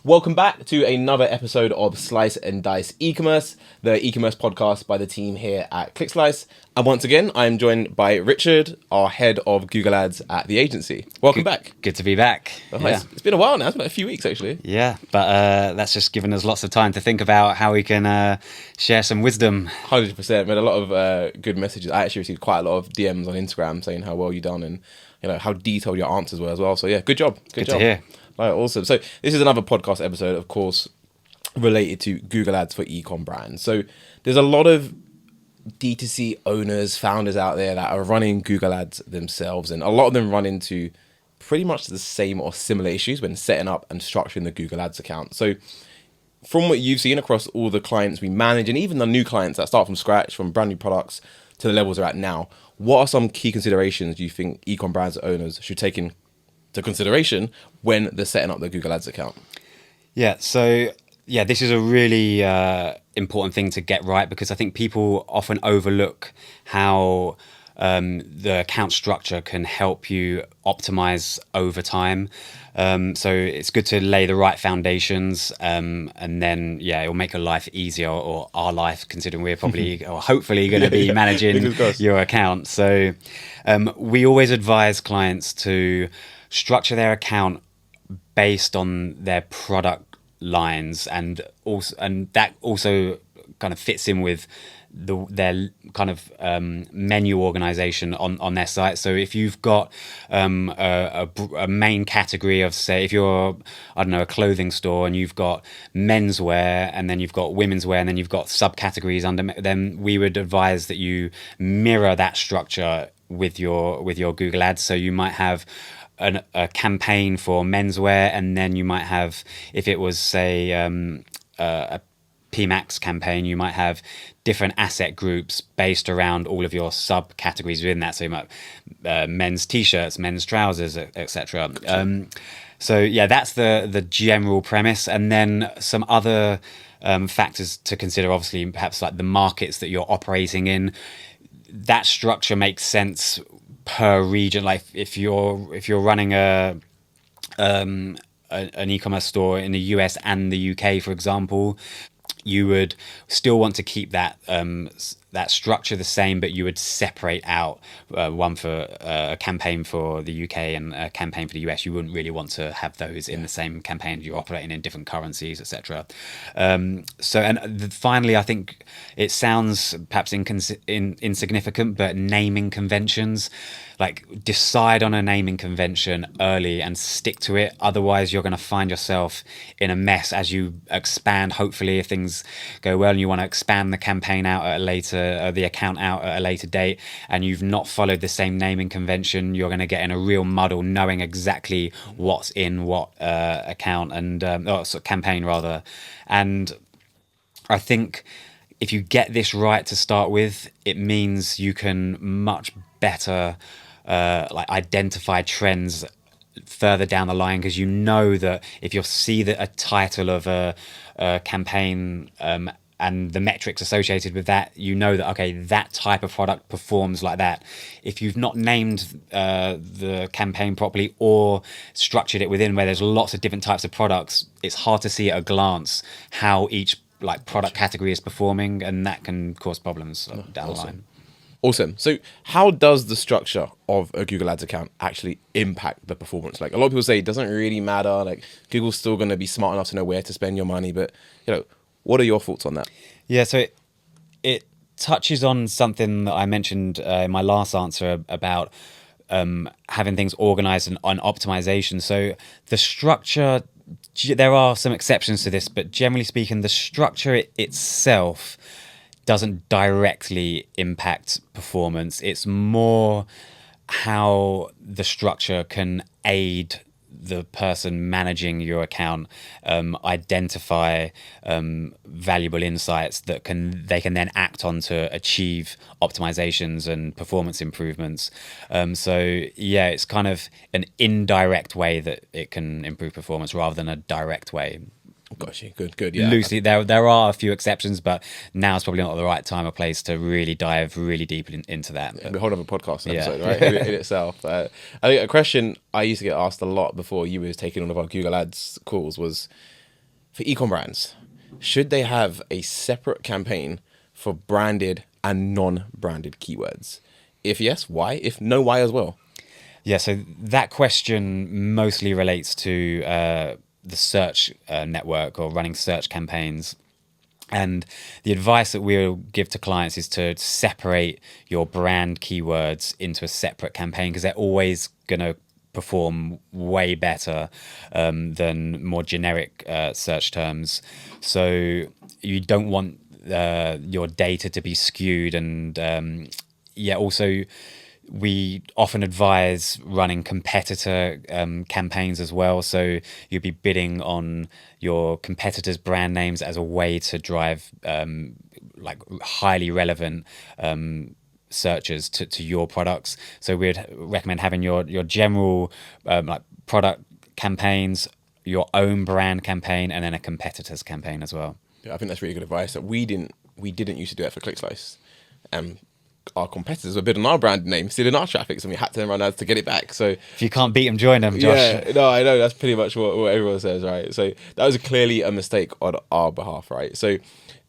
Welcome back to another episode of Slice and Dice eCommerce, the eCommerce podcast by the team here at ClickSlice. And once again, I'm joined by Richard, our head of Google Ads at the agency. Welcome back. Good to be back. It's been a while now. It's been like a few weeks, actually. Yeah, but that's just given us lots of time to think about how we can share some wisdom. 100%. We had a lot of good messages. I actually received quite a lot of DMs on Instagram saying how well you done and how detailed your answers were as well. So yeah, good job. Good to hear. Right, awesome. So this is another podcast episode, of course, related to Google Ads for Ecom brands. So there's a lot of D2C owners, founders out there that are running Google Ads themselves, and a lot of them run into pretty much the same or similar issues when setting up and structuring the Google Ads account. So from what you've seen across all the clients we manage, and even the new clients that start from scratch, from brand new products to the levels they're at now, what are some key considerations you think Ecom brands owners should take into consideration when they're setting up their Google Ads account? This is a really important thing to get right, because I think people often overlook how the account structure can help you optimize over time. So it's good to lay the right foundations, and then it'll make your life easier, or our life, considering we're probably or hopefully going to be managing your account. So we always advise clients to structure their account based on their product lines, and that also kind of fits in with their kind of menu organization on their site. So if you've got a main category of, say, if you're, a clothing store, and you've got menswear, and then you've got women's wear, and then you've got subcategories under, then we would advise that you mirror that structure with your Google Ads. So you might have a campaign for menswear, and then you might have, if it was, say, a PMAX campaign, you might have different asset groups based around all of your subcategories within that. So you might men's t-shirts, men's trousers, etc. That's the general premise, and then some other factors to consider. Obviously, perhaps like the markets that you're operating in. That structure makes sense per region. Like if you're running an e-commerce store in the US and the UK, for example, you would still want to keep that structure the same, but you would separate out one for a campaign for the UK and a campaign for the US. You wouldn't really want to have those in the same campaign. You're operating in different currencies, etc. Finally, I think it sounds perhaps insignificant, but naming conventions. Like, decide on a naming convention early and stick to it. Otherwise, you're going to find yourself in a mess as you expand. Hopefully, if things go well and you want to expand the campaign out at the account out at a later date, and you've not followed the same naming convention, you're going to get in a real muddle knowing exactly what's in what account and campaign rather. And I think if you get this right to start with, it means you can much better identify trends further down the line, because you know that if you see that a title of a campaign and the metrics associated with that, you know that, okay, that type of product performs like that. If you've not named the campaign properly or structured it within where there's lots of different types of products, it's hard to see at a glance how each product category is performing, and that can cause problems down the line. Awesome. So how does the structure of a Google Ads account actually impact the performance? Like, a lot of people say it doesn't really matter. Like, Google's still going to be smart enough to know where to spend your money. But, what are your thoughts on that? Yeah, so it touches on something that I mentioned in my last answer about having things organized and on optimization. So the structure, there are some exceptions to this, but generally speaking, the structure itself doesn't directly impact performance. It's more how the structure can aid the person managing your account identify valuable insights that they can then act on to achieve optimizations and performance improvements. It's kind of an indirect way that it can improve performance rather than a direct way. Got you. Good. Yeah. Loosely, there are a few exceptions, but now is probably not the right time or place to really dive really deep into that. It'll be a whole other podcast episode, right? in itself. I think a question I used to get asked a lot before you was taking one of our Google Ads calls was, for ecom brands, should they have a separate campaign for branded and non-branded keywords? If yes, why? If no, why as well? Yeah, so that question mostly relates to the search network or running search campaigns. And the advice that we'll give to clients is to separate your brand keywords into a separate campaign, because they're always going to perform way better than more generic search terms. So you don't want your data to be skewed. And also we often advise running competitor campaigns as well. So you'll be bidding on your competitors' brand names as a way to drive like highly relevant searches to your products. So we'd recommend having your general like product campaigns, your own brand campaign, and then a competitor's campaign as well. Yeah, I think that's really good advice. That we didn't used to do that for ClickSlice. Our competitors were bidding on our brand name, stealing our traffic, so we had to run ads to get it back. So if you can't beat them, join them, Josh. Yeah, no, I know that's pretty much what everyone says, right? So that was clearly a mistake on our behalf, right? So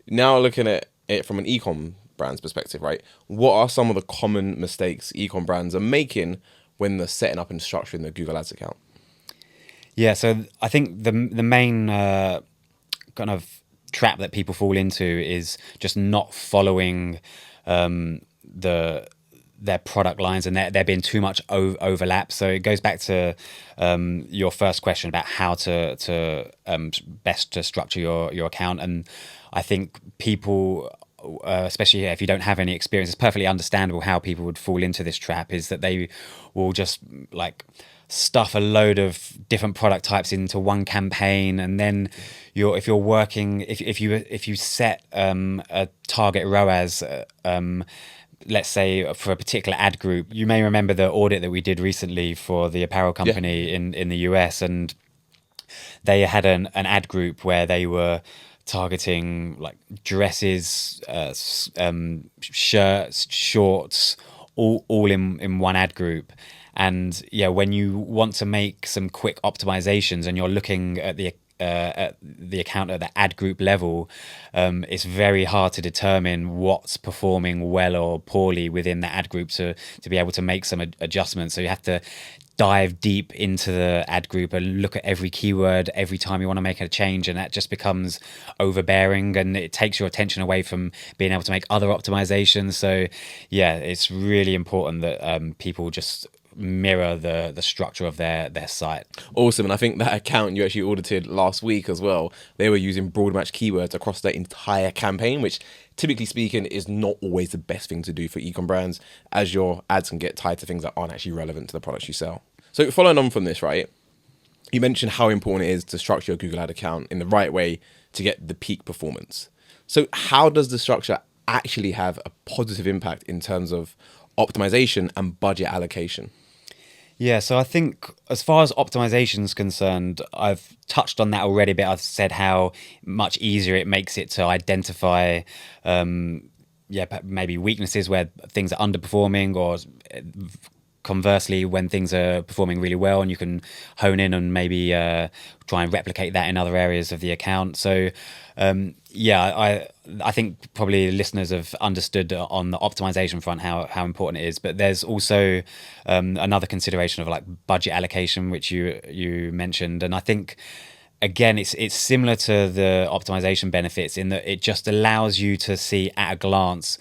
now looking at it from an ecom brand's perspective, right? What are some of the common mistakes ecom brands are making when they're setting up and structuring their Google Ads account? Yeah, so I think the main kind of trap that people fall into is just not following their product lines, and there being too much overlap. So it goes back to your first question about how to best to structure your account. And I think people, especially if you don't have any experience, it's perfectly understandable how people would fall into this trap, is that they will just like stuff a load of different product types into one campaign, and then if you set a target ROAS, let's say for a particular ad group. You may remember the audit that we did recently for the apparel company in the US, and they had an ad group where they were targeting like dresses, shirts, shorts, all in one ad group. And yeah, when you want to make some quick optimizations and you're looking at the account at the ad group level, it's very hard to determine what's performing well or poorly within the ad group to be able to make some adjustments. So you have to dive deep into the ad group and look at every keyword every time you want to make a change, and that just becomes overbearing and it takes your attention away from being able to make other optimizations. So yeah, it's really important that people just mirror the structure of their site. Awesome. And I think that account you actually audited last week as well, they were using broad match keywords across their entire campaign, which typically speaking is not always the best thing to do for ecom brands, as your ads can get tied to things that aren't actually relevant to the products you sell. So following on from this, right, you mentioned how important it is to structure your Google ad account in the right way to get the peak performance. So how does the structure actually have a positive impact in terms of optimization and budget allocation? Yeah, so I think as far as optimization is concerned, I've touched on that already, but I've said how much easier it makes it to identify maybe weaknesses where things are underperforming, or conversely when things are performing really well, and you can hone in and maybe try and replicate that in other areas of the account. So I think probably listeners have understood on the optimization front how important it is, but there's also another consideration of like budget allocation, which you mentioned. And I think again it's similar to the optimization benefits in that it just allows you to see at a glance.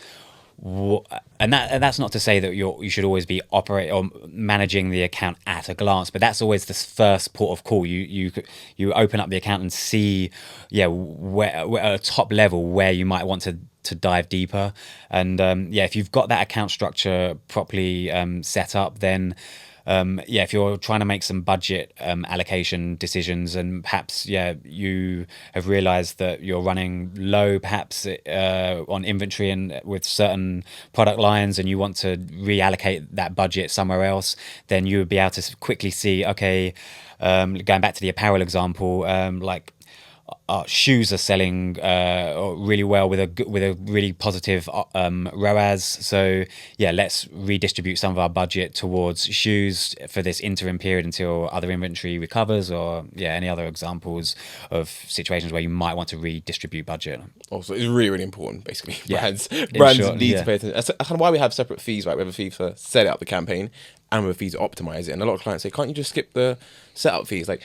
And that's not to say that you should always be operating or managing the account at a glance, but that's always the first port of call. You open up the account and see, where at a top level where you might want to dive deeper. And if you've got that account structure properly set up, then if you're trying to make some budget allocation decisions, and perhaps you have realized that you're running low perhaps on inventory and with certain product lines, and you want to reallocate that budget somewhere else, then you would be able to quickly see, okay, going back to the apparel example, like shoes are selling really well with a really positive ROAS. So yeah, let's redistribute some of our budget towards shoes for this interim period until other inventory recovers, or yeah, any other examples of situations where you might want to redistribute budget. Also, it's really, really important, basically. Yeah. Brands In short, need yeah. to pay attention. That's kind of why we have separate fees, right? We have a fee for set up the campaign and we have a fee to optimize it. And a lot of clients say, can't you just skip the setup fees? Like,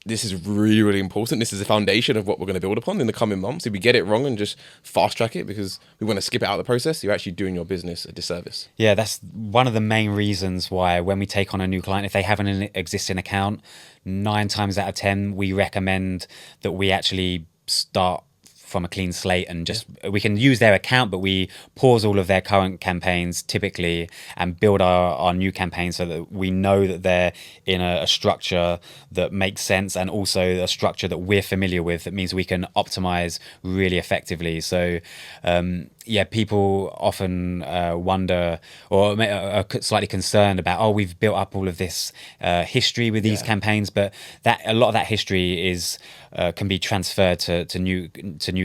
this is really, really important. This is the foundation of what we're going to build upon in the coming months. If we get it wrong and just fast track it because we want to skip it out of the process, you're actually doing your business a disservice. Yeah, that's one of the main reasons why when we take on a new client, if they have an existing account, 9 times out of 10, we recommend that we actually start from a clean slate and just we can use their account, but we pause all of their current campaigns typically and build our new campaign so that we know that they're in a structure that makes sense, and also a structure that we're familiar with, that means we can optimize really effectively. So yeah, people often wonder or are slightly concerned about, oh, we've built up all of this history with these campaigns, but that a lot of that history is can be transferred to new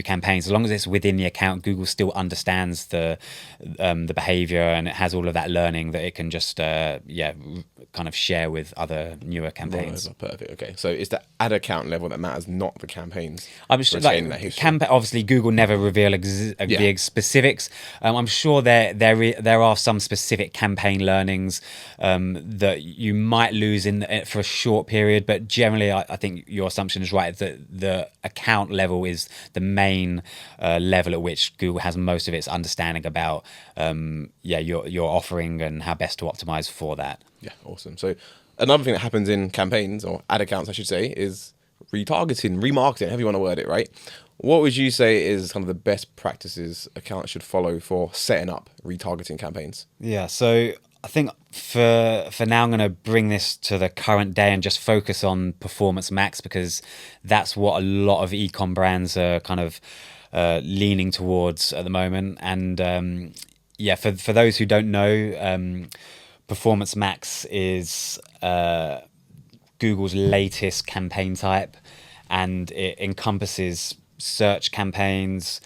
campaigns. As long as it's within the account, Google still understands the behavior, and it has all of that learning that it can just kind of share with other newer campaigns. Right, perfect. Okay, so it's the ad account level that matters, not the campaigns. I'm sure, obviously, Google never reveal the specifics. I'm sure there are some specific campaign learnings that you might lose for a short period, but generally, I think your assumption is right that the account level is the main level at which Google has most of its understanding about your offering and how best to optimize for that. Yeah, awesome. So another thing that happens in campaigns, or ad accounts I should say, is retargeting, remarketing, however you want to word it, right? What would you say is kind of the best practices accounts should follow for setting up retargeting campaigns? Yeah, so I think for now I'm going to bring this to the current day and just focus on Performance Max, because that's what a lot of ecom brands are kind of leaning towards at the moment. And for those who don't know, Performance Max is Google's latest campaign type, and it encompasses search campaigns,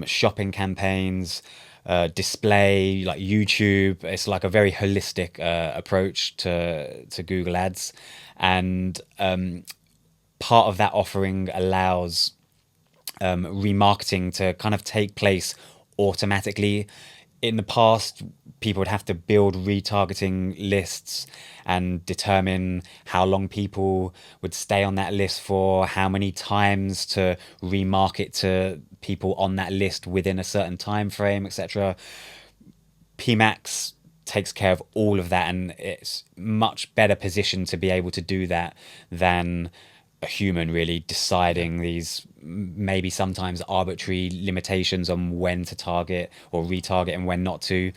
shopping campaigns, display, like YouTube. It's like a very holistic approach to Google Ads, and part of that offering allows remarketing to kind of take place automatically. In the past, people would have to build retargeting lists and determine how long people would stay on that list for, how many times to remarket to people on that list within a certain time frame, etc. PMax takes care of all of that, and it's much better positioned to be able to do that than a human really deciding these maybe sometimes arbitrary limitations on when to target or retarget and when not to.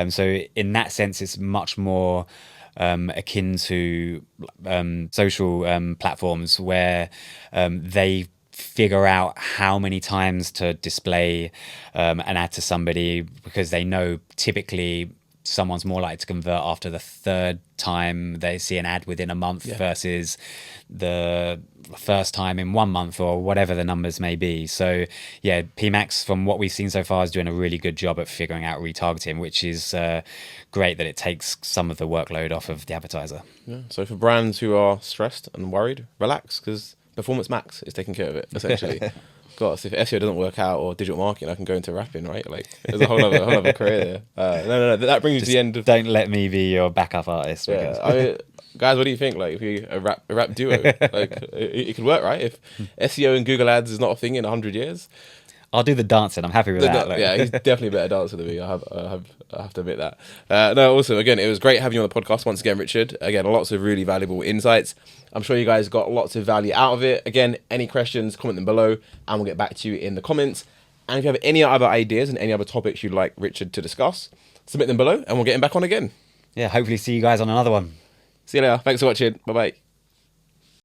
So in that sense, it's much more akin to social platforms where they figure out how many times to display an ad to somebody, because they know typically someone's more likely to convert after the third time they see an ad within a month versus the first time in 1 month, or whatever the numbers may be. So yeah, PMax, from what we've seen so far, is doing a really good job at figuring out retargeting, which is great that it takes some of the workload off of the advertiser. Yeah. So for brands who are stressed and worried, relax, because Performance Max is taking care of it, essentially. God, if SEO doesn't work out, or digital marketing, I can go into rapping, right? Like, there's a whole other career there. No, that brings you to the end of... Don't let me be your backup artist. Yeah, I mean, guys, what do you think? Like, if you a rap duo, like, it could work, right? If SEO and Google Ads is not a thing in 100 years, I'll do the dancing. I'm happy with that. Yeah, he's definitely a better dancer than me. I have to admit that. No, also, again, it was great having you on the podcast once again, Richard. Again, lots of really valuable insights. I'm sure you guys got lots of value out of it. Again, any questions, comment them below, and we'll get back to you in the comments. And if you have any other ideas and any other topics you'd like Richard to discuss, submit them below, and we'll get him back on again. Yeah, hopefully see you guys on another one. See you later. Thanks for watching. Bye-bye.